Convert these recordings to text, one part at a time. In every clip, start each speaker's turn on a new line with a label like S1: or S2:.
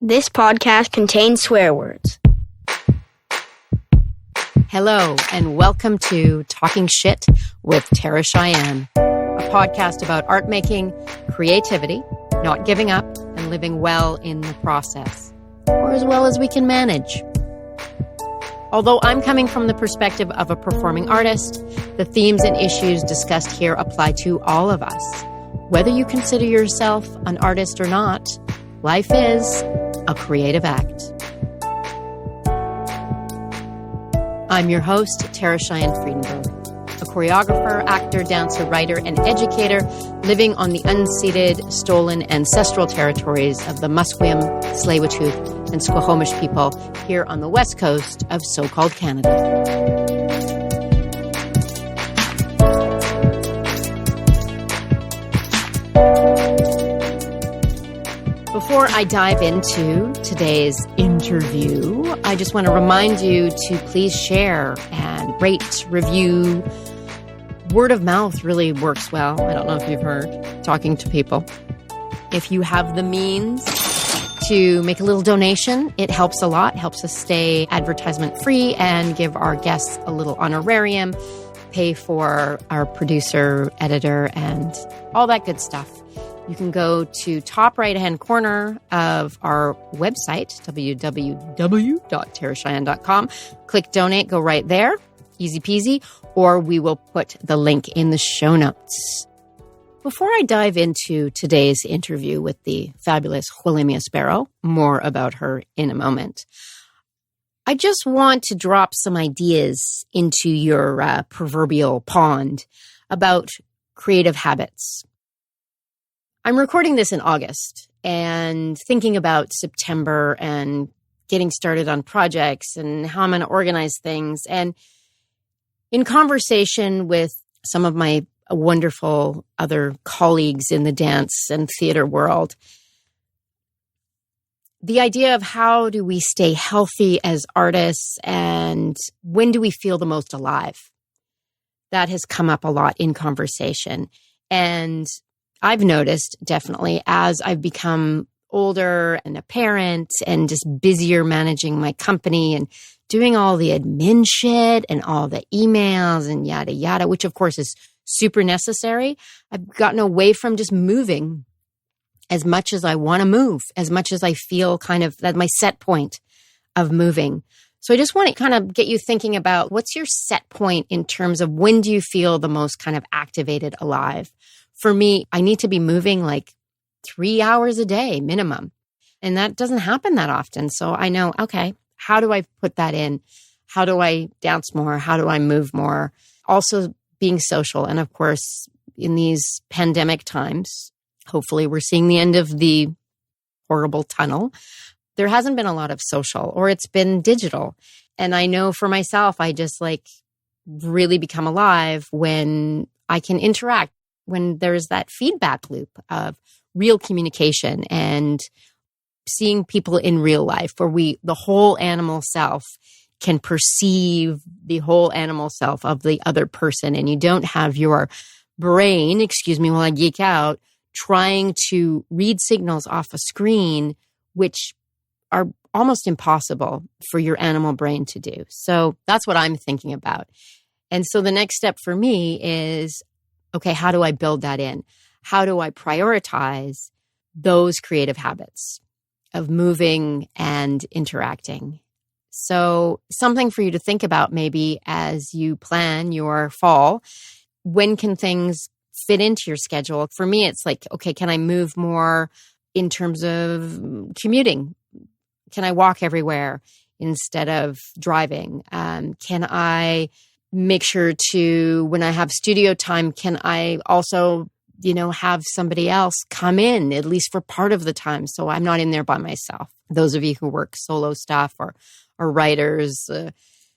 S1: This podcast contains swear words.
S2: Hello, and welcome to Talking Shit with Tara Cheyenne, a podcast about art making, creativity, not giving up, and living well in the process, or as well as we can manage. Although I'm coming from the perspective of a performing artist, the themes and issues discussed here apply to all of us. Whether you consider yourself an artist or not, life is a creative act. I'm your host, Tara Cheyenne Friedenberg, a choreographer, actor, dancer, writer, and educator living on the unceded, stolen, ancestral territories of the Musqueam, Tsleil-Waututh, and Squamish people here on the west coast of so-called Canada. Before I dive into today's interview, I just want to remind you to please share and rate, review. Word of mouth really works well. I don't know if you've heard, talking to people. If you have the means to make a little donation, it helps a lot, helps us stay advertisement free and give our guests a little honorarium, pay for our producer, editor, and all that good stuff. You can go to top right-hand corner of our website, www.taracheyenne.com. Click donate, go right there, easy peasy, or we will put the link in the show notes. Before I dive into today's interview with the fabulous Quelemia Sparrow, more about her in a moment, I just want to drop some ideas into your proverbial pond about creative habits. I'm recording this in August and thinking about September and getting started on projects and how I'm going to organize things. And in conversation with some of my wonderful other colleagues in the dance and theater world, the idea of how do we stay healthy as artists and when do we feel the most alive? That has come up a lot in conversation. And I've noticed definitely as I've become older and a parent and just busier managing my company and doing all the admin shit and all the emails and yada, yada, which of course is super necessary. I've gotten away from just moving as much as I want to move, as much as I feel kind of that my set point of moving. So I just want to kind of get you thinking about what's your set point in terms of when do you feel the most kind of activated, alive? For me, I need to be moving like 3 hours a day minimum. And that doesn't happen that often. So I know, okay, how do I put that in? How do I dance more? How do I move more? Also being social. And of course, in these pandemic times, hopefully we're seeing the end of the horrible tunnel. There hasn't been a lot of social or it's been digital. And I know for myself, I just like really become alive when I can interact, when there's that feedback loop of real communication and seeing people in real life where the whole animal self can perceive the whole animal self of the other person. And you don't have your brain, excuse me while I geek out, trying to read signals off a screen, which are almost impossible for your animal brain to do. So that's what I'm thinking about. And so the next step for me is, okay, how do I build that in? How do I prioritize those creative habits of moving and interacting? So something for you to think about maybe as you plan your fall. When can things fit into your schedule? For me, it's like, okay, can I move more in terms of commuting? Can I walk everywhere instead of driving? Can I make sure to, when I have studio time, can I also, have somebody else come in at least for part of the time so I'm not in there by myself? Those of you who work solo stuff or writers,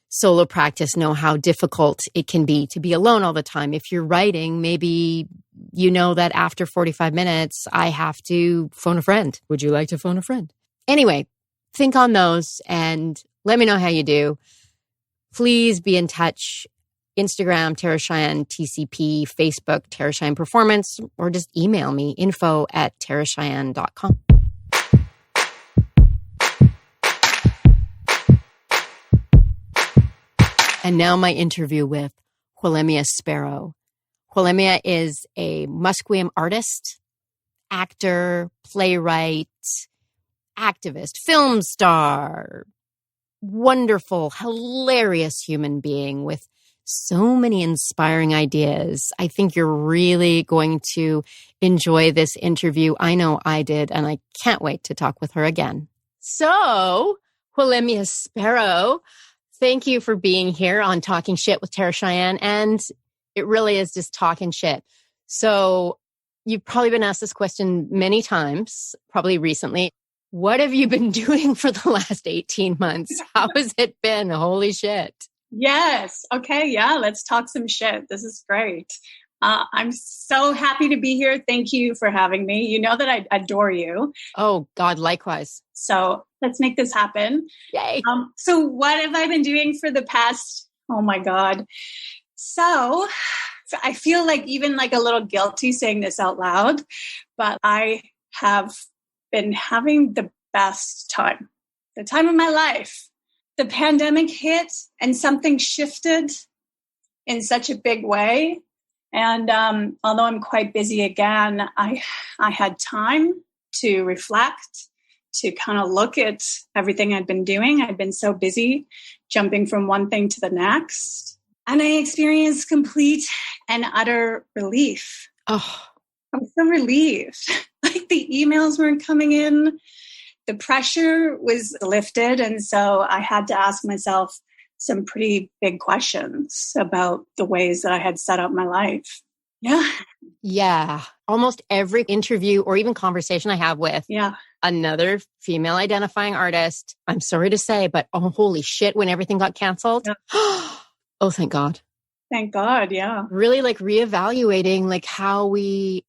S2: solo practice know how difficult it can be to be alone all the time. If you're writing, maybe you know that after 45 minutes, I have to phone a friend. Would you like to phone a friend? Anyway, think on those and let me know how you do. Please be in touch. Instagram, Tara Cheyenne TCP, Facebook, Tara Cheyenne Performance, or just email me, info@taracheyenne.com. And now my interview with Quelemia Sparrow. Quelemia is a Musqueam artist, actor, playwright, activist, film star, wonderful, hilarious human being with so many inspiring ideas. I think you're really going to enjoy this interview. I know I did, and I can't wait to talk with her again. So, Quelemia Sparrow, thank you for being here on Talking Shit with Tara Cheyenne. And it really is just talking shit. So you've probably been asked this question many times, probably recently. What have you been doing for the last 18 months? How has it been? Holy shit.
S3: Yes. Okay. Yeah. Let's talk some shit. This is great. I'm so happy to be here. Thank you for having me. You know that I adore you.
S2: Oh, God, likewise.
S3: So let's make this happen.
S2: Yay.
S3: So what have I been doing for the past, oh my God. So I feel like even like a little guilty saying this out loud, but I have been having the best time, the time of my life. The pandemic hit and something shifted in such a big way. And although I'm quite busy again, I had time to reflect, to kind of look at everything I'd been doing. I'd been so busy jumping from one thing to the next. And I experienced complete and utter relief.
S2: Oh,
S3: I'm so relieved. Like the emails weren't coming in. The pressure was lifted. And so I had to ask myself some pretty big questions about the ways that I had set up my life. Yeah.
S2: Yeah. Almost every interview or even conversation I have with another female identifying artist, I'm sorry to say, but oh, holy shit, when everything got canceled. Yeah. Oh, thank God.
S3: Thank God. Yeah.
S2: Really like reevaluating like how we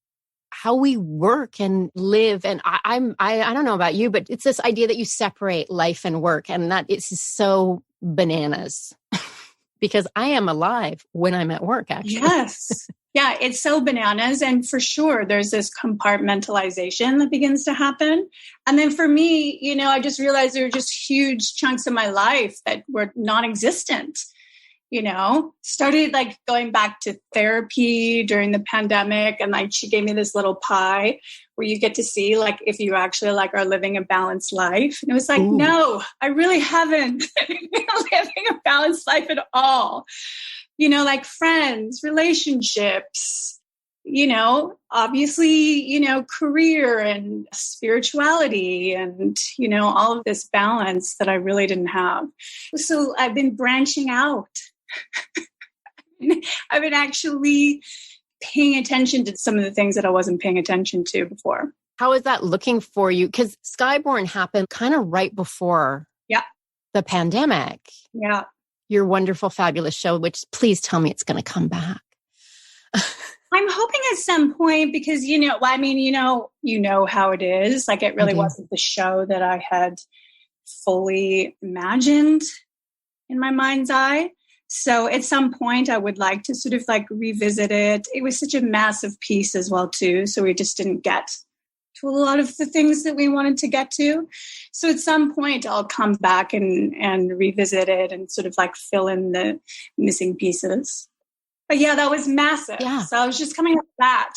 S2: work and live. And I don't know about you, but it's this idea that you separate life and work, and that it's so bananas because I am alive when I'm at work, actually.
S3: Yes. Yeah, it's so bananas. And for sure, there's this compartmentalization that begins to happen. And then for me, you know, I just realized there were just huge chunks of my life that were non-existent. You know, started like going back to therapy during the pandemic. And like, she gave me this little pie where you get to see like, if you actually like are living a balanced life. And it was like, ooh, no, I really haven't living a balanced life at all. You know, like friends, relationships, you know, obviously, you know, career and spirituality and, you know, all of this balance that I really didn't have. So I've been branching out. I've been actually paying attention to some of the things that I wasn't paying attention to before.
S2: How is that looking for you? Because Skyborn happened kind of right before the pandemic.
S3: Yeah.
S2: Your wonderful, fabulous show, which please tell me it's going to come back.
S3: I'm hoping at some point because, you know, I mean, you know how it is. Like it really wasn't the show that I had fully imagined in my mind's eye. So at some point I would like to sort of like revisit it. It was such a massive piece as well too. So we just didn't get to a lot of the things that we wanted to get to. So at some point I'll come back and revisit it and sort of like fill in the missing pieces. But yeah, that was massive. Yeah. So I was just coming up with that.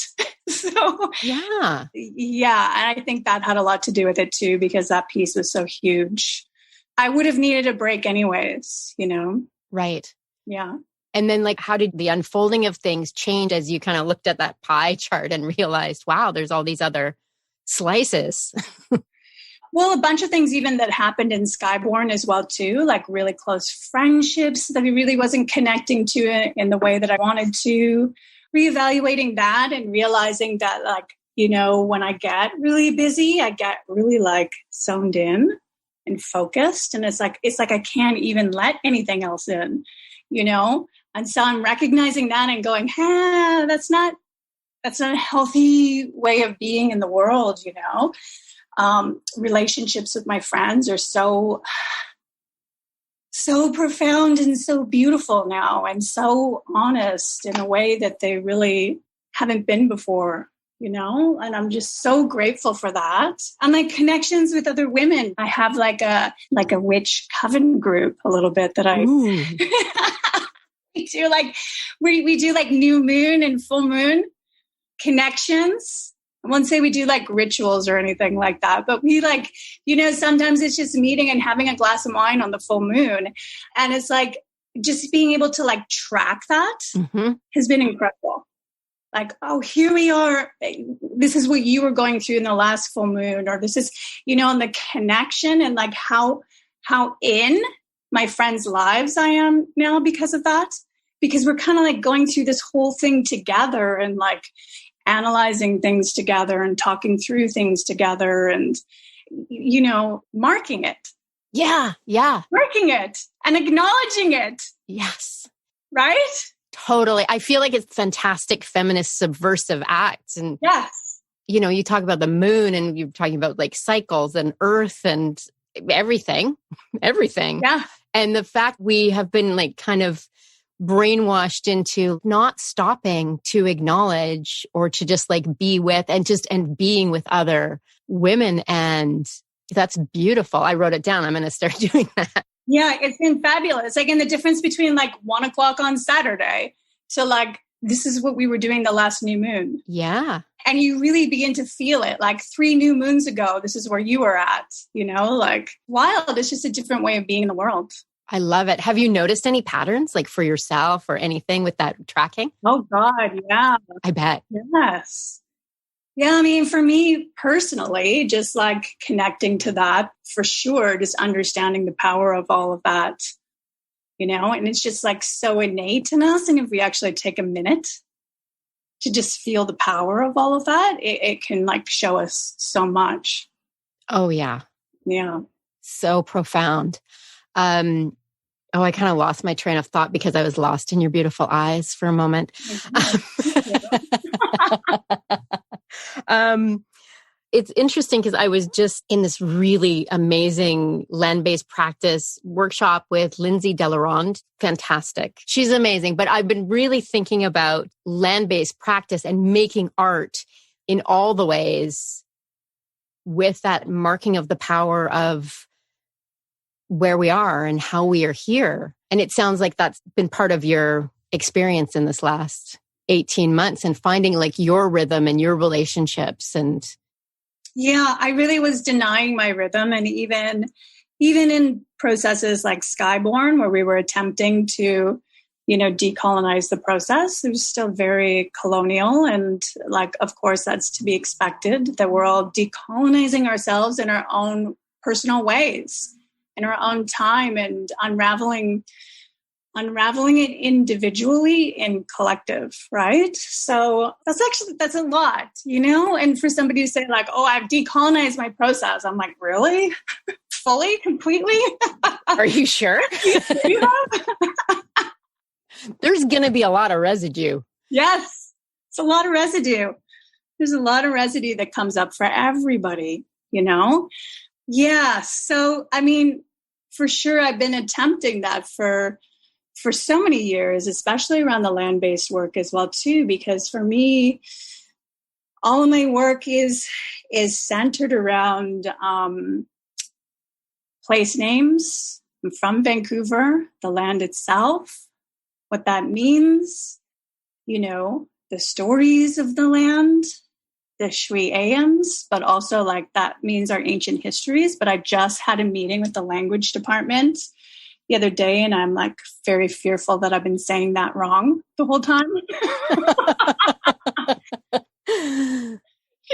S3: So yeah. And I think that had a lot to do with it too, because that piece was so huge. I would have needed a break anyways, you know?
S2: Right.
S3: Yeah.
S2: And then like, how did the unfolding of things change as you kind of looked at that pie chart and realized, wow, there's all these other slices?
S3: Well, a bunch of things even that happened in Skyborn as well too, like really close friendships that I really wasn't connecting to it in the way that I wanted to. Reevaluating that and realizing that like, you know, when I get really busy, I get really like zoned in and focused. And it's like I can't even let anything else in, you know? And so I'm recognizing that and going, that's not a healthy way of being in the world, you know? Relationships with my friends are so profound and so beautiful now and so honest in a way that they really haven't been before, you know? And I'm just so grateful for that. And like connections with other women. I have like a witch coven group a little bit that I we do like new moon and full moon connections. I won't say we do like rituals or anything like that, but we like, sometimes it's just meeting and having a glass of wine on the full moon. And it's like just being able to like track that has been incredible. Like, oh, here we are. This is what you were going through in the last full moon, or this is, and the connection and like how in my friends' lives I am now because of that. Because we're kind of like going through this whole thing together and like analyzing things together and talking through things together and, marking it.
S2: Yeah. Yeah.
S3: Marking it and acknowledging it.
S2: Yes.
S3: Right?
S2: Totally. I feel like it's fantastic feminist subversive acts. And,
S3: yes,
S2: you talk about the moon and you're talking about like cycles and earth and everything.
S3: Yeah.
S2: And the fact we have been like kind of brainwashed into not stopping to acknowledge or to just like be with and being with other women. And that's beautiful. I wrote it down. I'm going to start doing that.
S3: Yeah, it's been fabulous. Like, and the difference between like 1:00 on Saturday to like, this is what we were doing the last new moon.
S2: Yeah.
S3: And you really begin to feel it. Like 3 new moons ago, this is where you were at, like wild. It's just a different way of being in the world.
S2: I love it. Have you noticed any patterns like for yourself or anything with that tracking?
S3: Oh God, yeah.
S2: I bet.
S3: Yes. Yeah, I mean, for me personally, just like connecting to that for sure, just understanding the power of all of that, and it's just like so innate in us. And if we actually take a minute to just feel the power of all of that, it can like show us so much.
S2: Oh, yeah.
S3: Yeah.
S2: So profound. I kind of lost my train of thought because I was lost in your beautiful eyes for a moment. It's interesting because I was just in this really amazing land-based practice workshop with Lindsay Delaronde. Fantastic. She's amazing. But I've been really thinking about land-based practice and making art in all the ways with that marking of the power of where we are and how we are here. And it sounds like that's been part of your experience in this last 18 months and finding like your rhythm and your relationships. And
S3: yeah, I really was denying my rhythm. And even in processes like Skyborn, where we were attempting to, decolonize the process, it was still very colonial. And like, of course, that's to be expected, that we're all decolonizing ourselves in our own personal ways, in our own time, and unraveling it individually and collective, right? So that's a lot, and for somebody to say like, oh, I've decolonized my process. I'm like, really? Fully, completely?
S2: Are you sure?
S3: You have?
S2: There's going to be a lot of residue.
S3: Yes. It's a lot of residue. There's a lot of residue that comes up for everybody, Yeah. So, I mean, for sure, I've been attempting that for so many years, especially around the land-based work as well, too, because for me, all of my work is centered around place names. I'm from Vancouver, the land itself, what that means, the stories of the land, the Shui Ayams, but also like that means our ancient histories. But I just had a meeting with the language department the other day, and I'm like very fearful that I've been saying that wrong the whole time.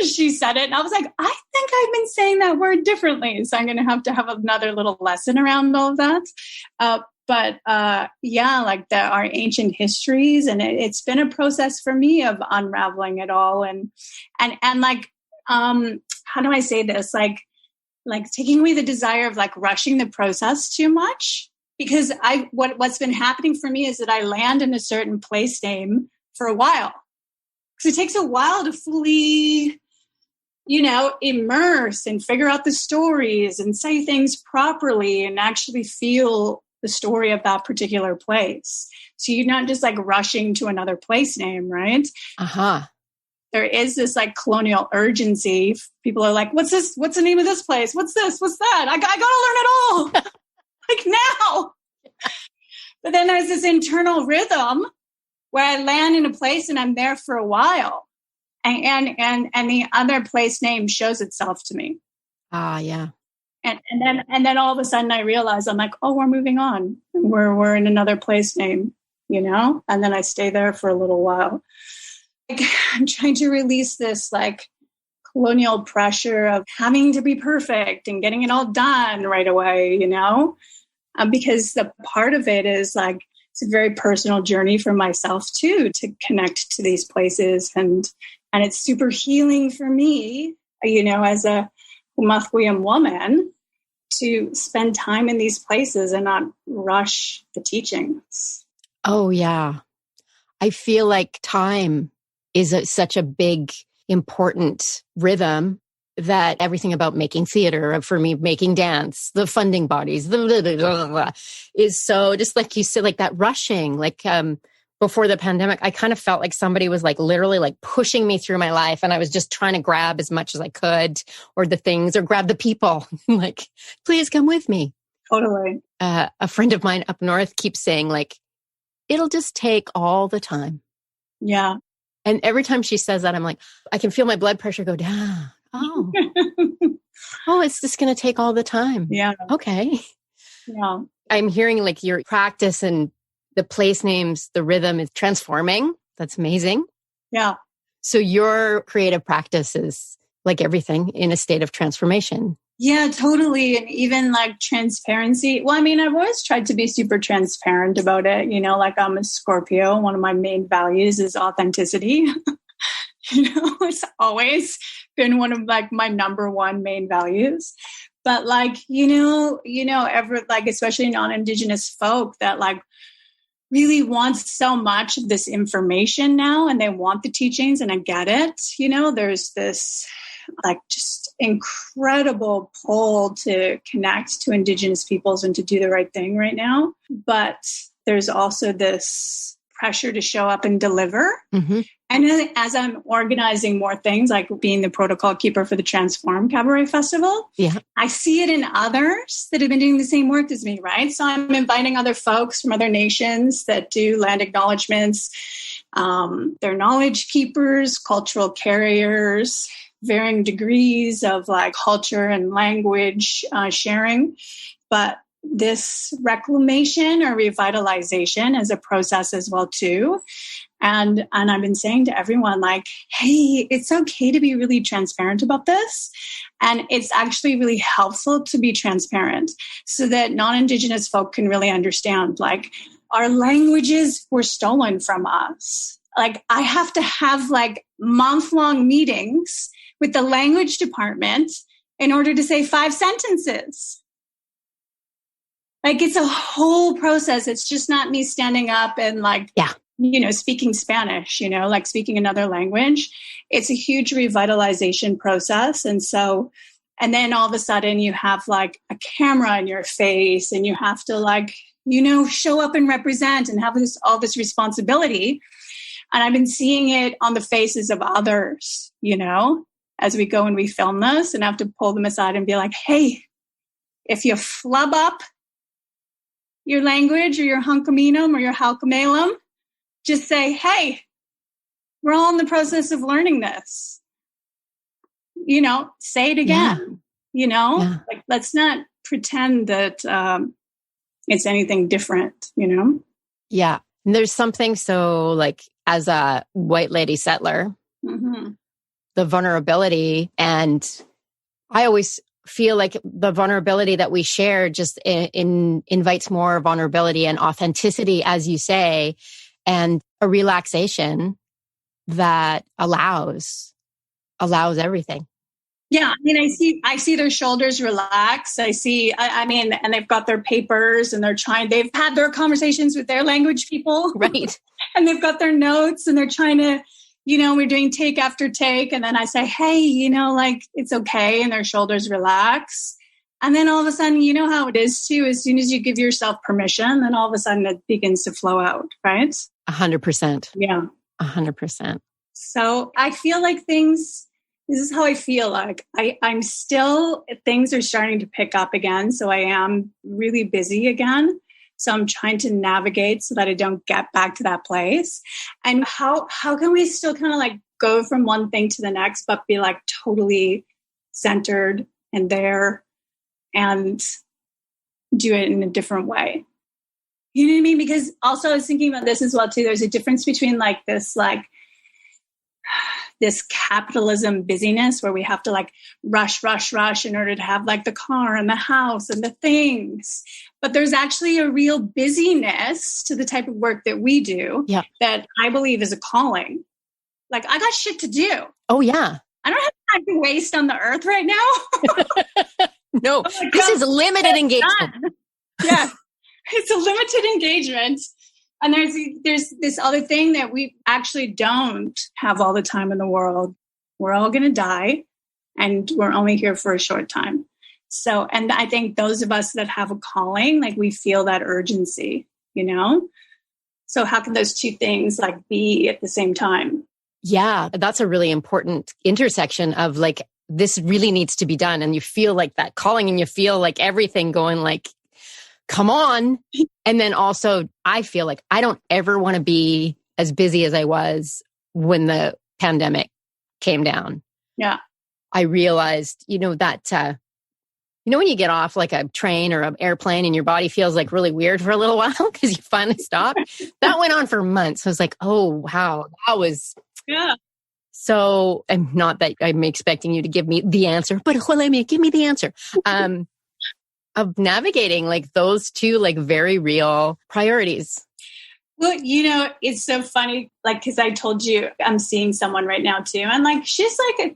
S3: She said it, and I was like, I think I've been saying that word differently. So I'm going to have another little lesson around all of that. Yeah, like our ancient histories, and it's been a process for me of unraveling it all, and like, how do I say this? Like taking away the desire of like rushing the process too much. Because what's been happening for me is that I land in a certain place name for a while. Because it takes a while to fully, immerse and figure out the stories and say things properly and actually feel the story of that particular place. So you're not just like rushing to another place name, right? Uh-huh. There is this like colonial urgency. People are like, what's this? What's the name of this place? What's this? What's that? I got to learn it all. Like now. But then there's this internal rhythm where I land in a place and I'm there for a while. And the other place name shows itself to me.
S2: Ah, yeah.
S3: And then all of a sudden I realize I'm like, oh, we're moving on. We're in another place name, you know? And then I stay there for a little while. Like, I'm trying to release this like colonial pressure of having to be perfect and getting it all done right away, you know? Because the part of it is like, it's a very personal journey for myself too, to connect to these places. And it's super healing for me, you know, as a Musqueam woman, to spend time in these places and not rush the teachings.
S2: Oh, yeah. I feel like time is such a big, important rhythm that everything about making theater, for me, making dance, the funding bodies, is so, just like you said, like that rushing, like before the pandemic, I kind of felt like somebody was like literally like pushing me through my life. And I was just trying to grab as much as I could, or the things, or grab the people, like, please come with me.
S3: Totally.
S2: A friend of mine up north keeps saying like, it'll just take all the time.
S3: Yeah.
S2: And every time she says that, I'm like, I can feel my blood pressure go down. Oh, it's just going to take all the time.
S3: Yeah.
S2: Okay.
S3: Yeah.
S2: I'm hearing like your practice and the place names, the rhythm is transforming. That's amazing.
S3: Yeah.
S2: So your creative practice is like everything in a state of transformation.
S3: Yeah, totally. And even like transparency. Well, I mean, I've always tried to be super transparent about it. You know, like I'm a Scorpio. One of my main values is authenticity. You know, it's always been one of like my number one main values. But like, ever like, especially non-Indigenous folk that like really wants so much of this information now, and they want the teachings, and I get it. You know, there's this like just incredible pull to connect to Indigenous peoples and to do the right thing right now. But there's also this pressure to show up and deliver. Mm-hmm. And as I'm organizing more things, like being the protocol keeper for the Transform Cabaret Festival, I see it in others that have been doing the same work as me, right? So I'm inviting other folks from other nations that do land acknowledgements. They're knowledge keepers, cultural carriers, varying degrees of like culture and language sharing. But this reclamation or revitalization is a process as well too. And I've been saying to everyone, like, hey, it's okay to be really transparent about this. And it's actually really helpful to be transparent so that non-Indigenous folk can really understand, like, our languages were stolen from us. Like, I have to have like month-long meetings with the language department in order to say 5 sentences. Like, it's a whole process. It's just not me standing up and like, speaking Spanish, like speaking another language. It's a huge revitalization process. And then all of a sudden you have like a camera in your face and you have to like, show up and represent and have all this responsibility. And I've been seeing it on the faces of others, as we go and we film this, and I have to pull them aside and be like, hey, if you flub up your language or your hunkaminum or your halkamalum, just say, hey, we're all in the process of learning this. Say it again, like, let's not pretend that it's anything different,
S2: Yeah. And there's something so like as a white lady settler, the vulnerability, and I always feel like the vulnerability that we share just invites more vulnerability and authenticity, as you say, and a relaxation that allows everything.
S3: Yeah, I mean, I see their shoulders relax. And they've got their papers and they've had their conversations with their language people.
S2: Right.
S3: And they've got their notes and they're trying to, we're doing take after take. And then I say, hey, like, it's okay. And their shoulders relax. And then all of a sudden, you know how it is too, as soon as you give yourself permission, then all of a sudden it begins to flow out, right?
S2: 100%.
S3: Yeah.
S2: 100%.
S3: So I feel like this is how I feel like. I'm still, things are starting to pick up again. So I am really busy again. So I'm trying to navigate so that I don't get back to that place. And how can we still kind of like go from one thing to the next, but be like totally centered and there and do it in a different way? You know what I mean? Because also I was thinking about this as well too. There's a difference between this capitalism busyness where we have to like rush in order to have like the car and the house and the things. But there's actually a real busyness to the type of work that we do that I believe is a calling. Like, I got shit to do.
S2: Oh, yeah.
S3: I don't have time to waste on the earth right now.
S2: No, this is limited engagement.
S3: Yeah, it's a limited engagement. And there's this other thing that we actually don't have all the time in the world. We're all going to die, and we're only here for a short time. So, and I think those of us that have a calling, like we feel that urgency, you know? So how can those two things like be at the same time?
S2: Yeah, that's a really important intersection of like, this really needs to be done. And you feel like that calling and you feel like everything going like, come on. And then also I feel like I don't ever want to be as busy as I was when the pandemic came down.
S3: Yeah. I
S2: realized, that, when you get off like a train or an airplane and your body feels like really weird for a little while because you finally stop. That went on for months. I was like, oh, wow, that was...
S3: Yeah.
S2: So, and not that I'm expecting you to give me the answer, but Quelemia, give me the answer. Of navigating like those two like very real priorities.
S3: Well, it's so funny, like, because I told you I'm seeing someone right now too. And like, she's like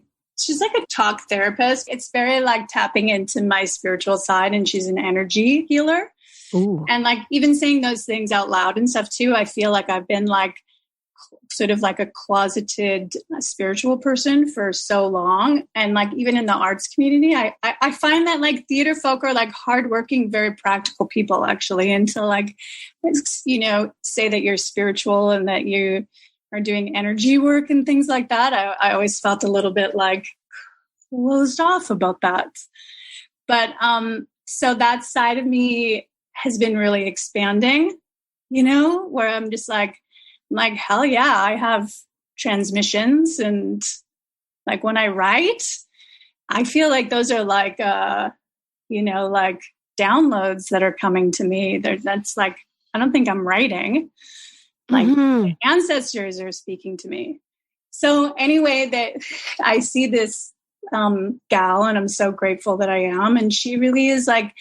S3: a talk therapist. It's very like tapping into my spiritual side, and she's an energy healer.
S2: Ooh.
S3: And like even saying those things out loud and stuff too, I feel like I've been like sort of like a closeted spiritual person for so long. And like even in the arts community, I find that like theater folk are like hardworking, very practical people actually. And to like, say that you're spiritual and that you are doing energy work and things like that, I always felt a little bit like closed off about that. But so that side of me has been really expanding, where I'm just like, hell yeah, I have transmissions. And like when I write, I feel like those are like, like downloads that are coming to me. That's like, I don't think I'm writing. Like ancestors are speaking to me. So anyway, that I see this gal, and I'm so grateful that I am. And she really is like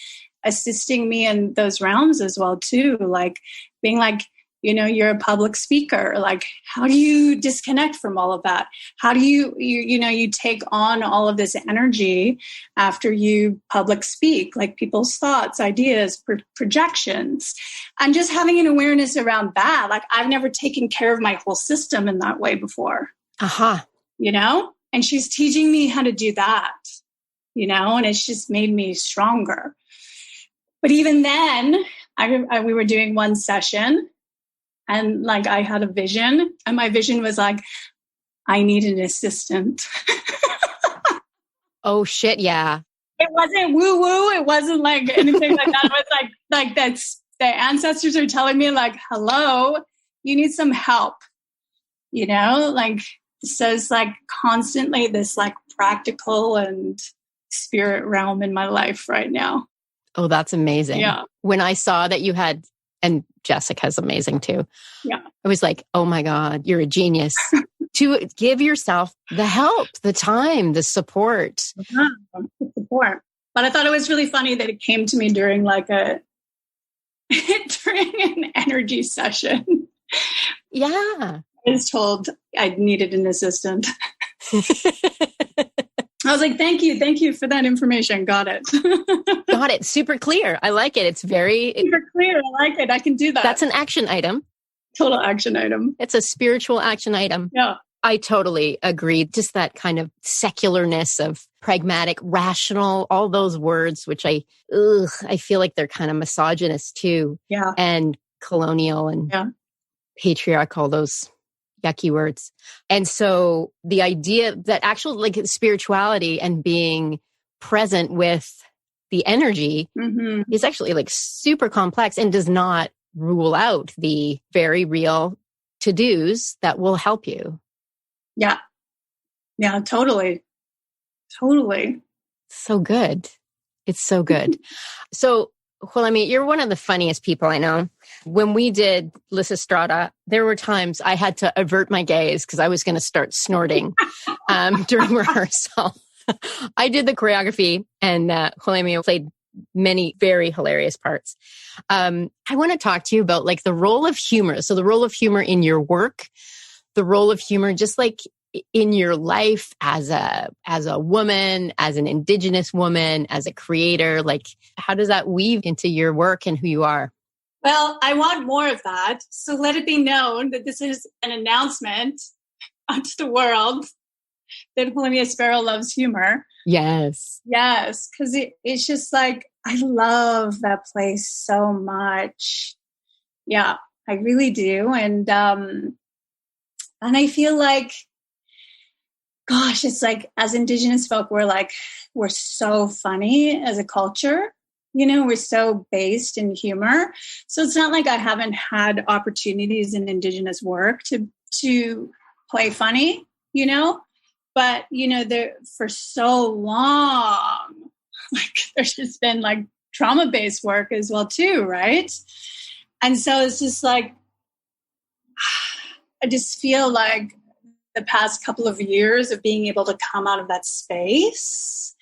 S3: assisting me in those realms as well too. Like being like, you're a public speaker. Like, how do you disconnect from all of that? How do you take on all of this energy after you public speak, like people's thoughts, ideas, projections, and just having an awareness around that. Like, I've never taken care of my whole system in that way before. And she's teaching me how to do that, and it's just made me stronger. But even then, we were doing one session, and like I had a vision, and my vision was like, I need an assistant.
S2: Oh shit, yeah.
S3: It wasn't woo woo. It wasn't like anything like that. It was like that's the ancestors are telling me like, hello, you need some help. Like so it's like constantly this like practical and spirit realm in my life right now.
S2: Oh, that's amazing.
S3: Yeah.
S2: When I saw that you had, and Jessica's amazing too.
S3: Yeah.
S2: I was like, oh my God, you're a genius. To give yourself the help, the time, the support.
S3: The support. But I thought it was really funny that it came to me during like during an energy session.
S2: Yeah.
S3: I was told I needed an assistant. I was like, thank you for that information. Got it.
S2: Got it. Super clear. I like it. It's very...
S3: Super clear. I like it. I can do that.
S2: That's an action item.
S3: Total action item.
S2: It's a spiritual action item.
S3: Yeah.
S2: I totally agree. Just that kind of secularness of pragmatic, rational, all those words, which I feel like they're kind of misogynist too.
S3: Yeah.
S2: And colonial and patriarchal, those yucky words. And so the idea that actual like spirituality and being present with the energy is actually like super complex and does not rule out the very real to-dos that will help you.
S3: Yeah. Yeah, totally. Totally.
S2: So good. It's so good. So, Quelemia, you're one of the funniest people I know. When we did Lysistrata, there were times I had to avert my gaze because I was going to start snorting during rehearsal. I did the choreography and Quelemia played many very hilarious parts. I want to talk to you about like the role of humor. So the role of humor in your work, the role of humor just like in your life as a woman, as an Indigenous woman, as a creator. Like, how does that weave into your work and who you are?
S3: Well, I want more of that. So let it be known that this is an announcement onto the world that Quelemia Sparrow loves humor.
S2: Yes.
S3: Yes, because it's just like, I love that place so much. Yeah, I really do. And I feel like, gosh, it's like as Indigenous folk, we're so funny as a culture. You know, we're so based in humor. So it's not like I haven't had opportunities in Indigenous work to play funny, you know? But, you know, there for so long, like there's just been like trauma-based work as well too, right? And so it's just like, I just feel like the past couple of years of being able to come out of that space.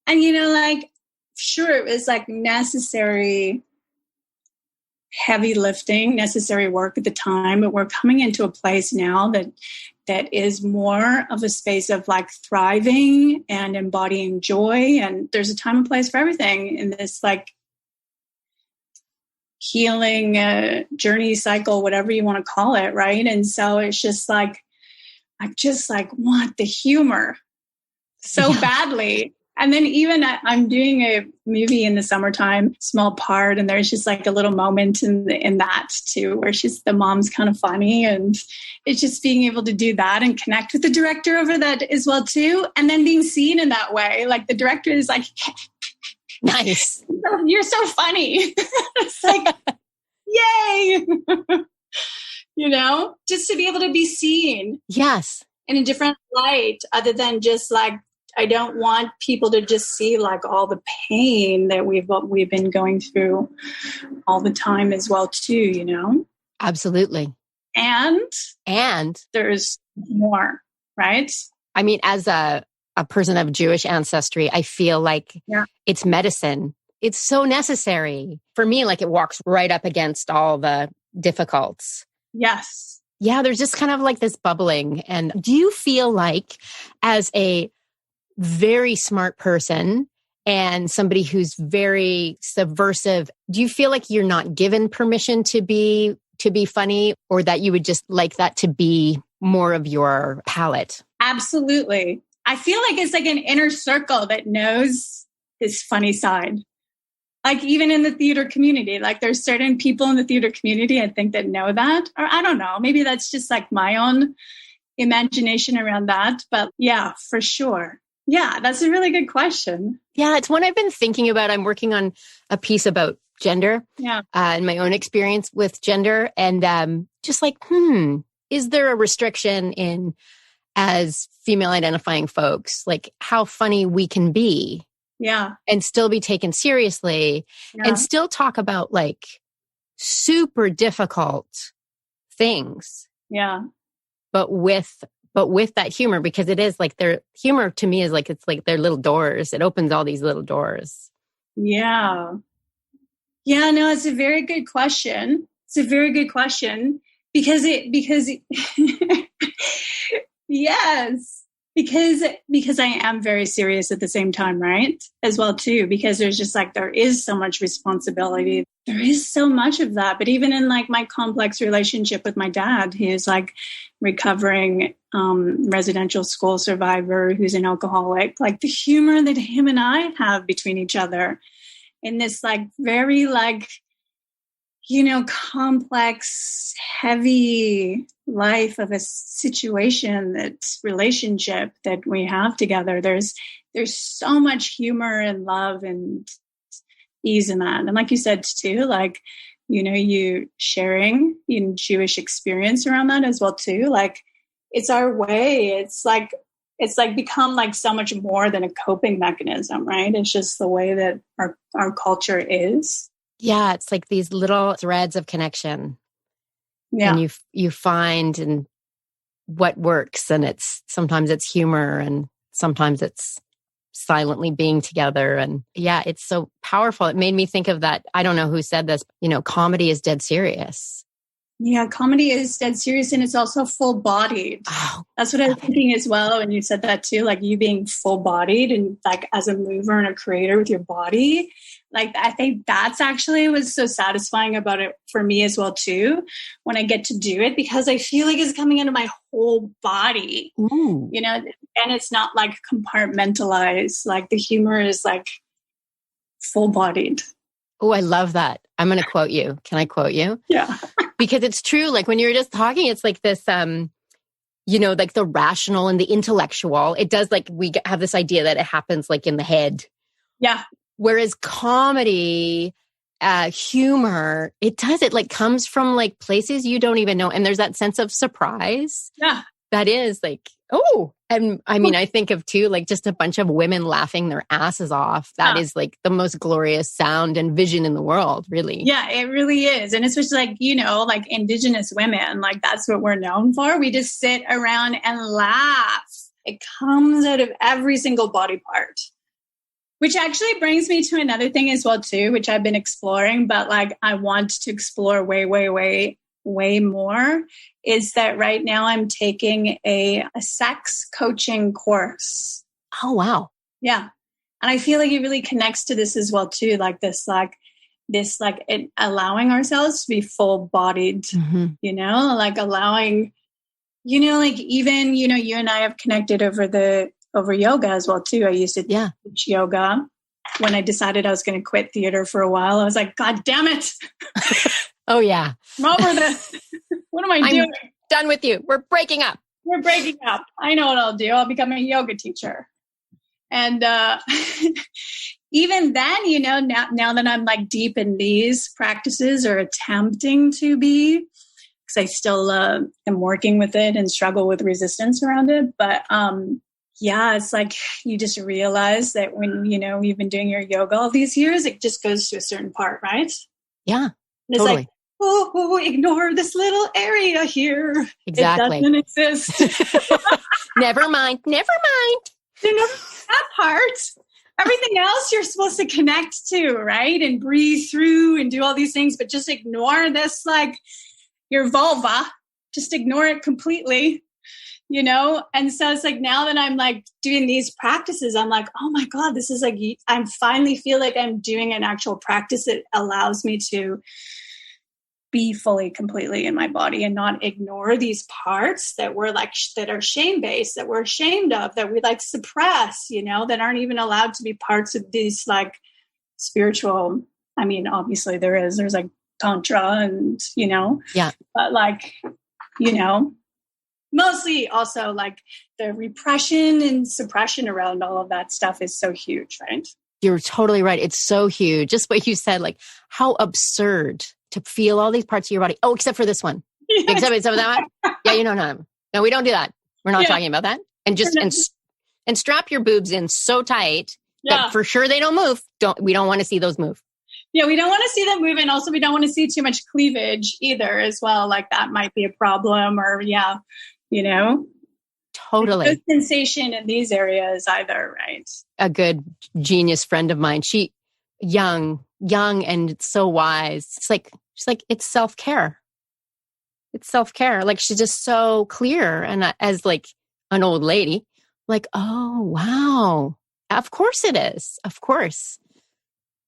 S3: And, you know, like, sure, it was like necessary, heavy lifting, necessary work at the time, but we're coming into a place now that is more of a space of like thriving and embodying joy. And there's a time and place for everything in this like healing journey cycle, whatever you want to call it, right? And so it's just like, I just like want the humor so badly. And then even I'm doing a movie in the summertime, small part, and there's just like a little moment in that too, where the mom's kind of funny, and it's just being able to do that and connect with the director over that as well too, and then being seen in that way. Like the director is like,
S2: nice,
S3: you're so funny. It's like, yay. You know, just to be able to be seen.
S2: Yes.
S3: In a different light, other than just like, I don't want people to just see like all the pain that we've been going through all the time as well too, you know?
S2: Absolutely.
S3: And there's more, right?
S2: I mean, as a person of Jewish ancestry, I feel like it's medicine. It's so necessary. For me, like it walks right up against all the difficulties.
S3: Yes.
S2: Yeah, there's just kind of like this bubbling. And do you feel like as a very smart person and somebody who's very subversive, do you feel like you're not given permission to be funny, or that you would just like that to be more of your palette?
S3: Absolutely. I feel like it's like an inner circle that knows this funny side. Like even in the theater community, like there's certain people in the theater community, I think, that know that, or I don't know, maybe that's just like my own imagination around that. But yeah, for sure. Yeah, that's a really good question.
S2: Yeah, it's one I've been thinking about. I'm working on a piece about gender and my own experience with gender. And just like, is there a restriction in, as female identifying folks, like how funny we can be?
S3: Yeah.
S2: And still be taken seriously and still talk about like super difficult things.
S3: Yeah.
S2: But with that humor, because it is like their humor to me is like, it's like their little doors. It opens all these little doors.
S3: Yeah. Yeah, no, it's a very good question. It's a very good question because yes. Because I am very serious at the same time, right? As well, too, because there's just like, there is so much responsibility. There is so much of that. But even in like my complex relationship with my dad, he is like recovering residential school survivor who's an alcoholic, like the humor that him and I have between each other in this like very like, you know, complex, heavy life of a situation, that's relationship that we have together. There's so much humor and love and ease in that. And like you said too, like, you sharing in Jewish experience around that as well too. Like, it's our way. It's like become like so much more than a coping mechanism, right? It's just the way that our culture is.
S2: Yeah, it's like these little threads of connection.
S3: Yeah.
S2: And you find and what works, and sometimes it's humor, and sometimes it's silently being together. And yeah, it's so powerful. It made me think of that. I don't know who said this, comedy is dead serious.
S3: Yeah, comedy is dead serious, and it's also full-bodied.
S2: Oh,
S3: that's what I was thinking as well. And you said that too, like you being full-bodied and like as a mover and a creator with your body. Like, I think that's actually what's so satisfying about it for me as well too, when I get to do it, because I feel like it's coming into my whole body.
S2: Ooh.
S3: And it's not like compartmentalized. Like the humor is like full-bodied.
S2: Oh, I love that. I'm going to quote you. Can I quote you?
S3: Yeah.
S2: Because it's true. Like when you were just talking, it's like this, like the rational and the intellectual. It does, like, we have this idea that it happens like in the head.
S3: Yeah.
S2: Whereas comedy, humor, it like comes from like places you don't even know. And there's that sense of surprise.
S3: Yeah.
S2: That is like, oh, and I mean, I think of too, like just a bunch of women laughing their asses off. That is like the most glorious sound and vision in the world, really.
S3: Yeah, it really is. And especially like, like Indigenous women, like that's what we're known for. We just sit around and laugh. It comes out of every single body part, which actually brings me to another thing as well too, which I've been exploring, but like I want to explore way more, is that right now I'm taking a sex coaching course.
S2: Oh, wow.
S3: Yeah. And I feel like it really connects to this as well too. Like this it, allowing ourselves to be full bodied, like allowing, like even, you and I have connected over yoga as well too. I used to teach yoga. When I decided I was going to quit theater for a while, I was like, God damn it.
S2: Oh, yeah.
S3: I'm over this. What am I doing?
S2: Done with you. We're breaking up.
S3: I know what I'll do. I'll become a yoga teacher. And even then, now that I'm like deep in these practices, or attempting to be, because I still am working with it and struggle with resistance around it. But it's like you just realize that when, you've been doing your yoga all these years, it just goes to a certain part, right?
S2: Yeah.
S3: And it's
S2: totally.
S3: like, ignore this little area here.
S2: Exactly.
S3: It doesn't exist.
S2: Never mind.
S3: That part. Everything else you're supposed to connect to, right? And breathe through and do all these things, but just ignore this, like your vulva. Just ignore it completely, And so it's like now that I'm like doing these practices, I'm like, oh my God, this is like, I finally feel like I'm doing an actual practice that allows me to be fully, completely in my body and not ignore these parts that we're like, that are shame-based, that we're ashamed of, that we like suppress, that aren't even allowed to be parts of these like spiritual. I mean, obviously there's like Tantra and, but like, mostly also like the repression and suppression around all of that stuff is so huge, right?
S2: You're totally right. It's so huge. Just what you said, like how absurd to feel all these parts of your body. Oh, except for this one.
S3: Yes.
S2: Except for that one. Yeah, no, we don't do that. We're not talking about that. And just and strap your boobs in so tight that for sure they don't move. We don't want to see those move.
S3: Yeah, we don't want to see them move, and also we don't want to see too much cleavage either as well. Like that might be a problem, or
S2: Totally.
S3: No sensation in these areas either, right?
S2: A good genius friend of mine, she young and so wise. She's like, it's self-care. It's self-care. Like she's just so clear. And as like an old lady, like, oh, wow. Of course it is. Of course.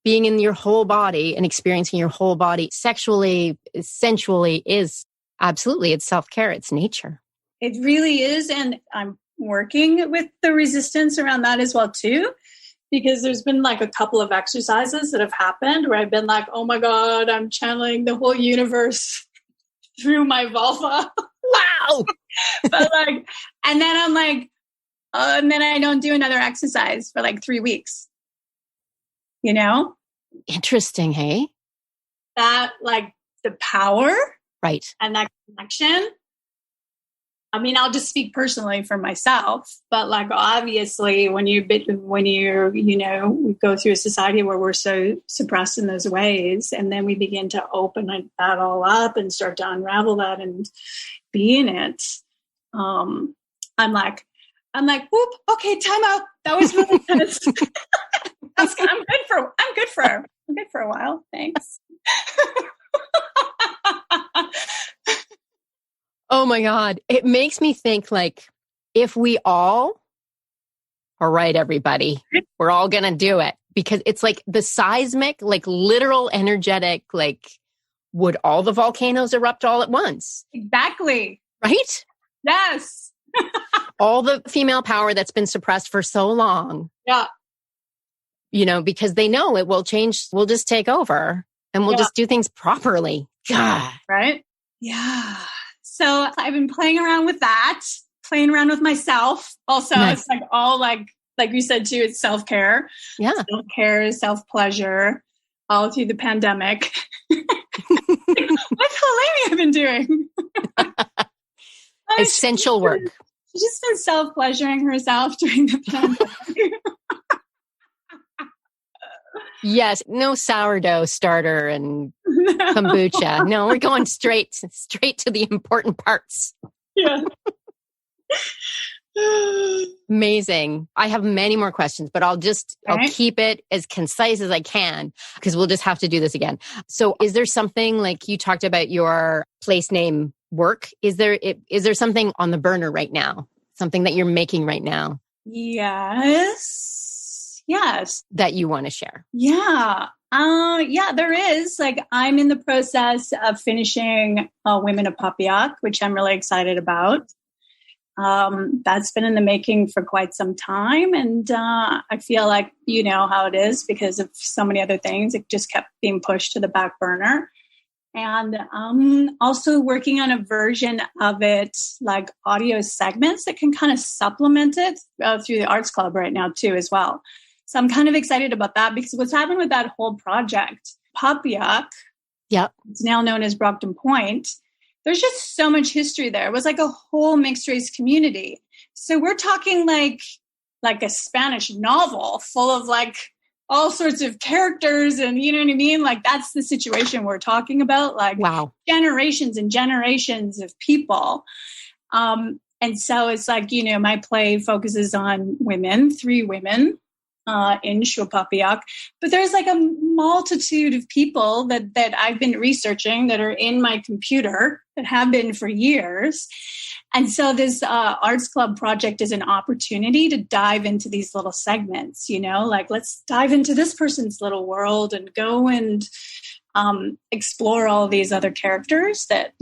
S2: Being in your whole body and experiencing your whole body sexually, sensually is absolutely, it's self-care. It's nature.
S3: It really is. And I'm working with the resistance around that as well too, because there's been like a couple of exercises that have happened where I've been like, oh my God, I'm channeling the whole universe through my vulva.
S2: Wow.
S3: But like, and then I'm like, and then I don't do another exercise for like 3 weeks,
S2: Interesting, hey?
S3: That like the power.
S2: Right.
S3: And that connection. I mean, I'll just speak personally for myself, but like obviously when you we go through a society where we're so suppressed in those ways, and then we begin to open that all up and start to unravel that and be in it. I'm like, whoop, okay, time out. That was really intense. I'm good for a while. Thanks.
S2: Oh my God. It makes me think like if we all right, everybody, we're all going to do it, because it's like the seismic, like literal energetic, like would all the volcanoes erupt all at once?
S3: Exactly.
S2: Right?
S3: Yes.
S2: All the female power that's been suppressed for so long.
S3: Yeah.
S2: Because they know it will change. We'll just take over and we'll just do things properly. God.
S3: Right? Yeah. So I've been playing around with that, playing around with myself. Also, nice. It's like all like you said too, it's self-care.
S2: Yeah.
S3: Self-care, self-pleasure, all through the pandemic. What's Quelemia been doing?
S2: Essential work.
S3: She's just been self-pleasuring herself during the pandemic.
S2: Yes, no sourdough starter and kombucha. No, we're going straight to the important parts.
S3: Yeah.
S2: Amazing. I have many more questions, but I'll keep it as concise as I can, because we'll just have to do this again. So is there something, like you talked about your place name work? Is there something on the burner right now? Something that you're making right now? Yes. That you want to share?
S3: Yeah. There is. Like, I'm in the process of finishing Women of Papiak, which I'm really excited about. That's been in the making for quite some time. And I feel like, you know how it is, because of so many other things, it just kept being pushed to the back burner. And also working on a version of it, like audio segments that can kind of supplement it through the Arts Club right now too, as well. So I'm kind of excited about that, because what's happened with that whole project, Papiak, it's now known as Brockton Point, there's just so much history there. It was like a whole mixed race community. So we're talking like a Spanish novel full of like all sorts of characters, and you know what I mean? Like, that's the situation we're talking about. Like,
S2: wow.
S3: Generations and generations of people. And so it's like, my play focuses on women, 3 women. In Shuswap, but there's like a multitude of people that I've been researching that are in my computer, that have been for years. And so this Arts Club project is an opportunity to dive into these little segments, like let's dive into this person's little world and go and explore all these other characters that,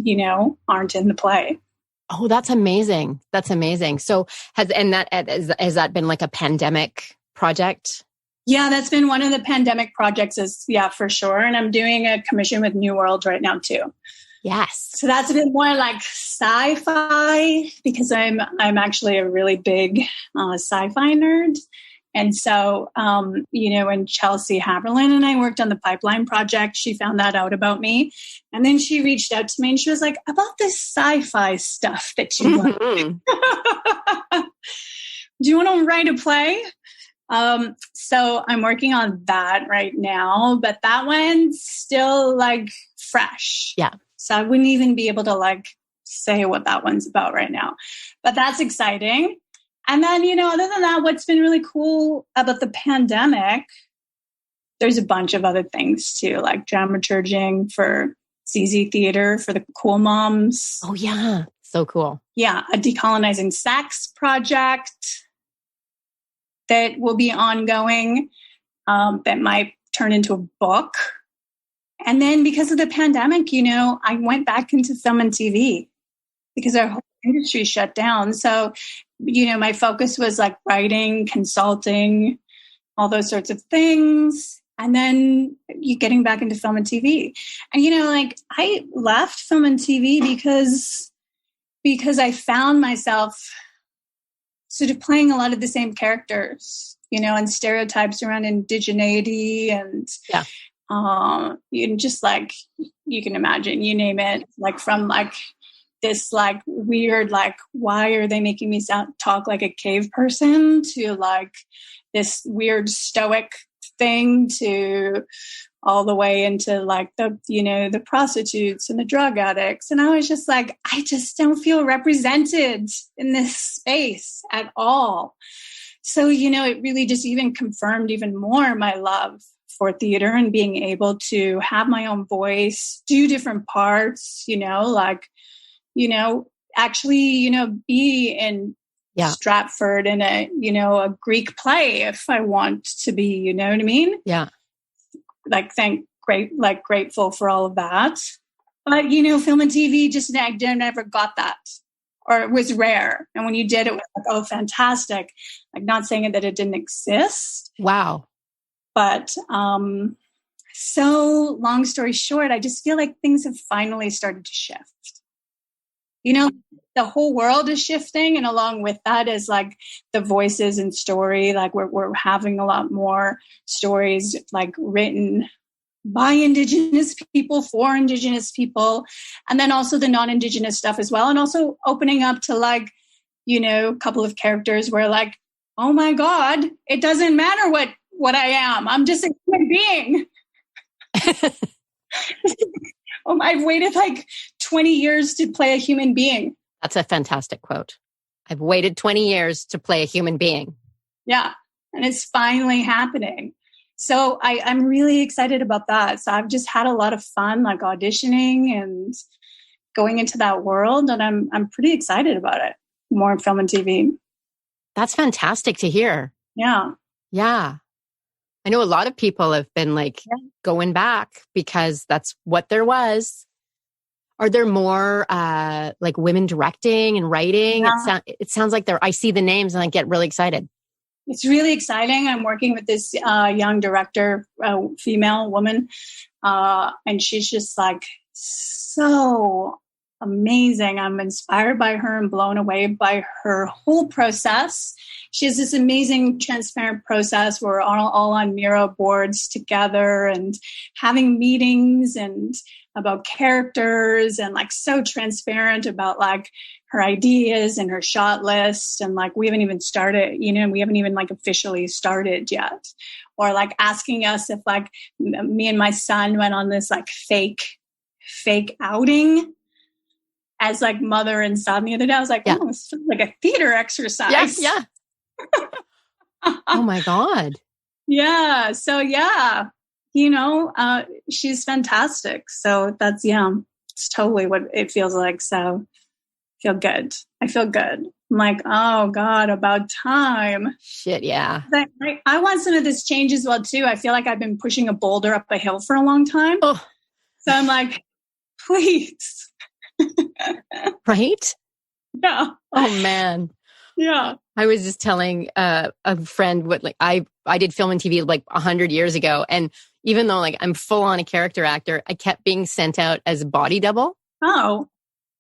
S3: aren't in the play.
S2: Oh, that's amazing. That's amazing. So has that been like a pandemic project?
S3: Yeah, that's been one of the pandemic projects, for sure. And I'm doing a commission with New World right now too.
S2: Yes.
S3: So that's a bit more like sci-fi, because I'm actually a really big sci-fi nerd. And so, when Chelsea Haberlin and I worked on the Pipeline project, she found that out about me. And then she reached out to me and she was like, about this sci-fi stuff that you like. Do you want to write a play? So I'm working on that right now, but that one's still like fresh.
S2: Yeah.
S3: So I wouldn't even be able to like say what that one's about right now, but that's exciting. And then, other than that, what's been really cool about the pandemic, there's a bunch of other things too, like dramaturging for CZ Theater for the Cool Moms.
S2: Oh yeah. So cool.
S3: Yeah. A decolonizing sex project that will be ongoing, that might turn into a book. And then because of the pandemic, I went back into film and TV because our whole industry shut down. So, my focus was like writing, consulting, all those sorts of things. And then you getting back into film and TV. And, I left film and TV because I found myself sort of playing a lot of the same characters, and stereotypes around indigeneity and, you just like, you can imagine, you name it, like from like this like weird, like, why are they making me talk like a cave person, to like this weird stoic thing, to all the way into like the prostitutes and the drug addicts. And I was just like, I just don't feel represented in this space at all. So, it really just even confirmed even more my love for theater and being able to have my own voice, do different parts, actually, be in Stratford in a Greek play if I want to be, you know what I mean?
S2: Yeah.
S3: Grateful for all of that. But, film and TV, just I never got that, or it was rare. And when you did, it was like, oh, fantastic. Like, not saying that it didn't exist.
S2: Wow.
S3: But so long story short, I just feel like things have finally started to shift. The whole world is shifting, and along with that is like the voices and story. Like we're having a lot more stories like written by Indigenous people for Indigenous people, and then also the non-Indigenous stuff as well, and also opening up to like a couple of characters where like, oh my God, it doesn't matter what I am. I'm just a human being. I've waited like 20 years to play a human being.
S2: That's a fantastic quote. I've waited 20 years to play a human being.
S3: Yeah. And it's finally happening. So I'm really excited about that. So I've just had a lot of fun, like auditioning and going into that world. And I'm pretty excited about it. More in film and TV.
S2: That's fantastic to hear.
S3: Yeah.
S2: Yeah. I know a lot of people have been like going back because that's what there was. Are there more like women directing and writing?
S3: Yeah.
S2: It sounds like I see the names and I get really excited.
S3: It's really exciting. I'm working with this young director, female woman, and she's just like so amazing. I'm inspired by her and blown away by her whole process. She has this amazing transparent process where we're all on Miro boards together and having meetings and about characters, and like so transparent about like her ideas and her shot list. And like, we haven't even started, we haven't even like officially started yet. Or like asking us if like me and my son went on this like fake outing as like mother and son the other day. I was like, oh, it's like a theater exercise.
S2: Yeah. Oh my God.
S3: Yeah. So yeah, she's fantastic. So that's, it's totally what it feels like. So I feel good. I'm like, oh God, about time.
S2: Shit. Yeah.
S3: I want some of this change as well too. I feel like I've been pushing a boulder up a hill for a long time.
S2: Oh.
S3: So I'm like, please.
S2: Right?
S3: Yeah.
S2: Oh man.
S3: Yeah.
S2: I was just telling a friend what like I did film and TV like 100 years ago, and even though like I'm full on a character actor, I kept being sent out as a body double.
S3: Oh.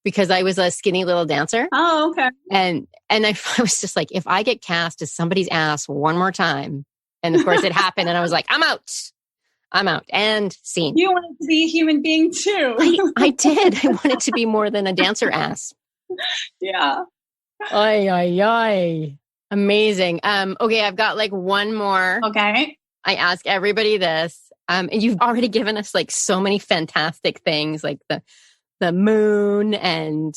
S2: Because I was a skinny little dancer.
S3: Oh, okay.
S2: And I was just like, if I get cast as somebody's ass one more time, and of course it happened, and I was like, I'm out and scene.
S3: You wanted to be a human being too.
S2: I did. I wanted to be more than a dancer ass.
S3: Yeah.
S2: Ay. Amazing. Okay, I've got like one more.
S3: Okay.
S2: I ask everybody this. And you've already given us like so many fantastic things, like the moon and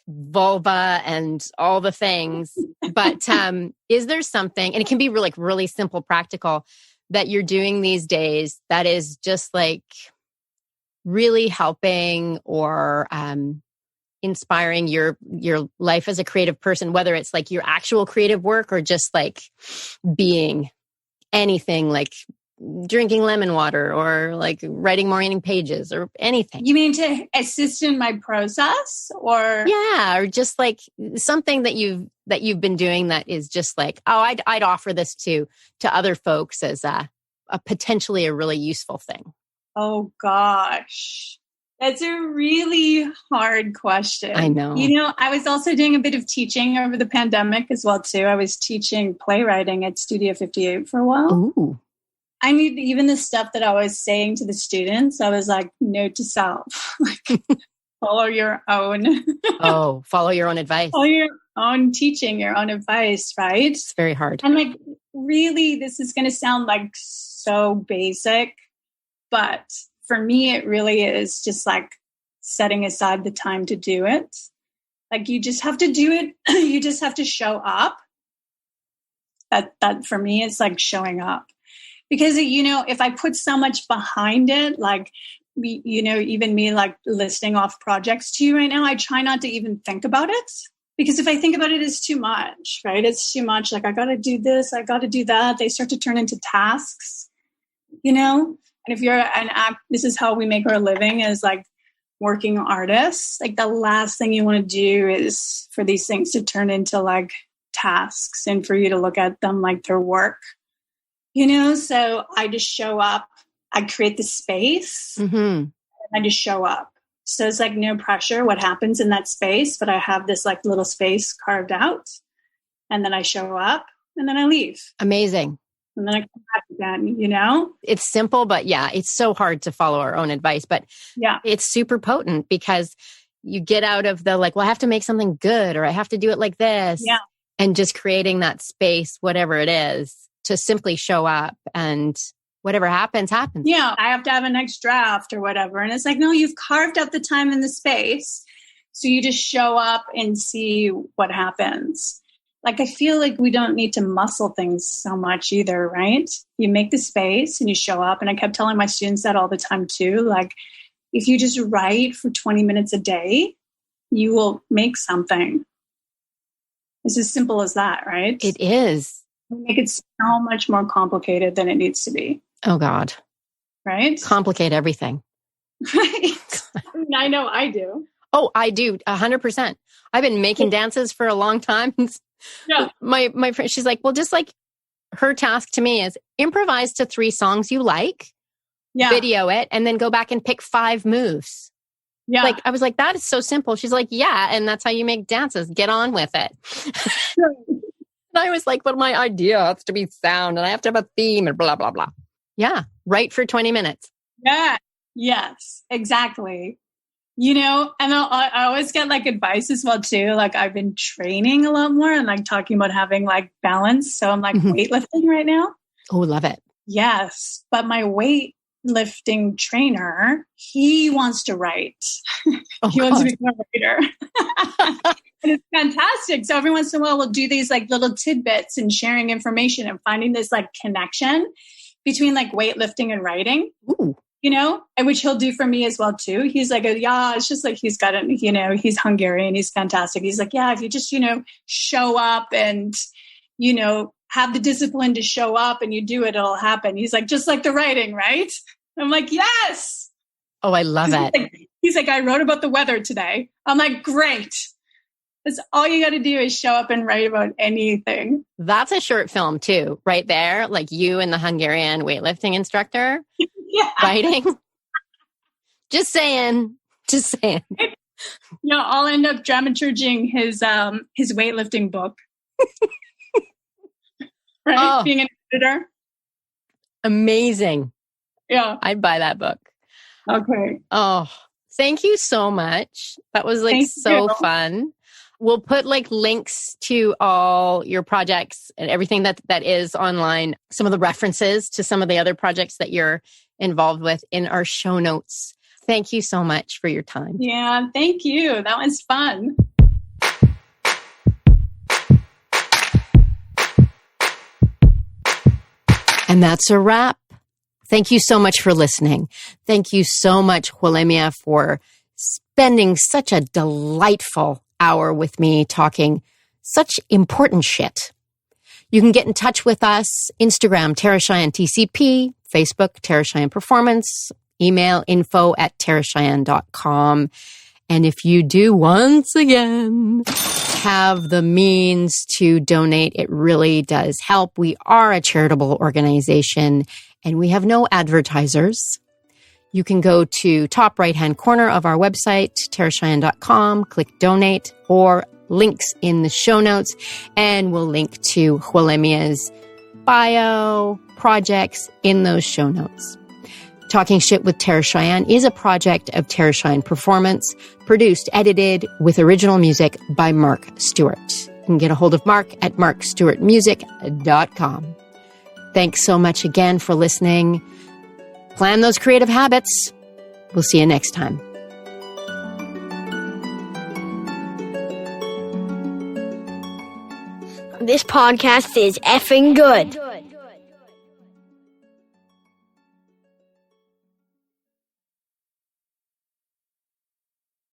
S2: vulva and all the things. But is there something, and it can be really simple, practical, that you're doing these days that is just like really helping or inspiring your life as a creative person, whether it's like your actual creative work or just like being anything, like drinking lemon water or like writing morning pages or anything?
S3: You mean to assist in my process, or?
S2: Yeah, or just like something that you've been doing that is just like, oh, I'd offer this to other folks as a potentially a really useful thing.
S3: Oh gosh. That's a really hard question.
S2: I know.
S3: I was also doing a bit of teaching over the pandemic as well, too. I was teaching playwriting at Studio 58 for a while.
S2: Ooh.
S3: I knew even the stuff that I was saying to the students, I was like, note to self, like, follow your own.
S2: Follow your own advice.
S3: Follow your own teaching, your own advice, right?
S2: It's very hard.
S3: And like, really, this is going to sound like so basic, but for me, it really is just like setting aside the time to do it. Like you just have to do it. You just have to show up. That for me, it's like showing up. Because, if I put so much behind it, like, even me like listing off projects to you right now, I try not to even think about it. Because if I think about it, it's too much, right? It's too much. Like, I got to do this. I got to do that. They start to turn into tasks, And if you're this is how we make our living as like working artists. Like the last thing you want to do is for these things to turn into like tasks and for you to look at them like their work. So I just show up, I create the space, and I just show up. So it's like no pressure what happens in that space, but I have this like little space carved out, and then I show up, and then I leave.
S2: Amazing.
S3: And then I come back again,
S2: It's simple, but yeah, it's so hard to follow our own advice, but yeah, it's super potent because you get out of the like, well, I have to make something good or I have to do it like this.
S3: Yeah.
S2: And just creating that space, whatever it is, to simply show up and whatever happens, happens.
S3: Yeah, I have to have a next draft or whatever. And it's like, no, you've carved out the time and the space. So you just show up and see what happens. Like, I feel like we don't need to muscle things so much either, right? You make the space and you show up. And I kept telling my students that all the time too. Like, if you just write for 20 minutes a day, you will make something. It's as simple as that, right?
S2: It is.
S3: We make it so much more complicated than it needs to be.
S2: Oh, God.
S3: Right?
S2: Complicate everything.
S3: Right. I know I do.
S2: Oh, I do. 100%. I've been making dances for a long time.
S3: Yeah.
S2: My friend, she's like, well, just like her task to me is improvise to 3 songs you like, video it, and then go back and pick 5 moves. Yeah. Like, I was like, that is so simple. She's like, yeah. And that's how you make dances. Get on with it. And I was like, but my idea has to be sound and I have to have a theme and blah, blah, blah. Yeah. Write for 20 minutes.
S3: Yeah. Yes, exactly. And I always get like advice as well too. Like I've been training a lot more and like talking about having like balance. So I'm like weightlifting right now.
S2: Oh, love it.
S3: Yes. But my weightlifting trainer, he wants to write. He wants to become a writer. And it's fantastic. So every once in a while, we'll do these like little tidbits and sharing information and finding this like connection between like weightlifting and writing.
S2: Ooh.
S3: And which he'll do for me as well too. He's like, it's just like, he's got he's Hungarian. He's fantastic. He's like, yeah, if you just, show up and, have the discipline to show up and you do it, it'll happen. He's like, just like the writing, right? I'm like, yes.
S2: Oh, I love it.
S3: He's like, I wrote about the weather today. I'm like, great. That's all you got to do is show up and write about anything.
S2: That's a short film too, right there. Like you and the Hungarian weightlifting instructor writing. Just saying.
S3: I'll end up dramaturging his weightlifting book. Right? Oh, being an editor.
S2: Amazing.
S3: Yeah.
S2: I'd buy that book.
S3: Okay.
S2: Oh, thank you so much. That was like so fun. We'll put like links to all your projects and everything that is online, some of the references to some of the other projects that you're involved with in our show notes. Thank you so much for your time.
S3: Yeah, thank you. That was fun.
S2: And that's a wrap. Thank you so much for listening. Thank you so much, Quelemia, for spending such a delightful hour with me talking such important shit. You can get in touch with us, Instagram, Tara Cheyenne TCP, Facebook, Tara Cheyenne Performance, email info@taracheyenne.com. And if you do once again have the means to donate, it really does help. We are a charitable organization and we have no advertisers. You can go to top right-hand corner of our website, terracheyenne.com, click donate, or links in the show notes, and we'll link to Quelemia's bio, projects in those show notes. Talking Shit with Terra Cheyenne is a project of Terra Cheyenne Performance, produced, edited, with original music by Mark Stewart. You can get a hold of Mark at markstewartmusic.com. Thanks so much again for listening. Plan those creative habits. We'll see you next time.
S1: This podcast is effing good.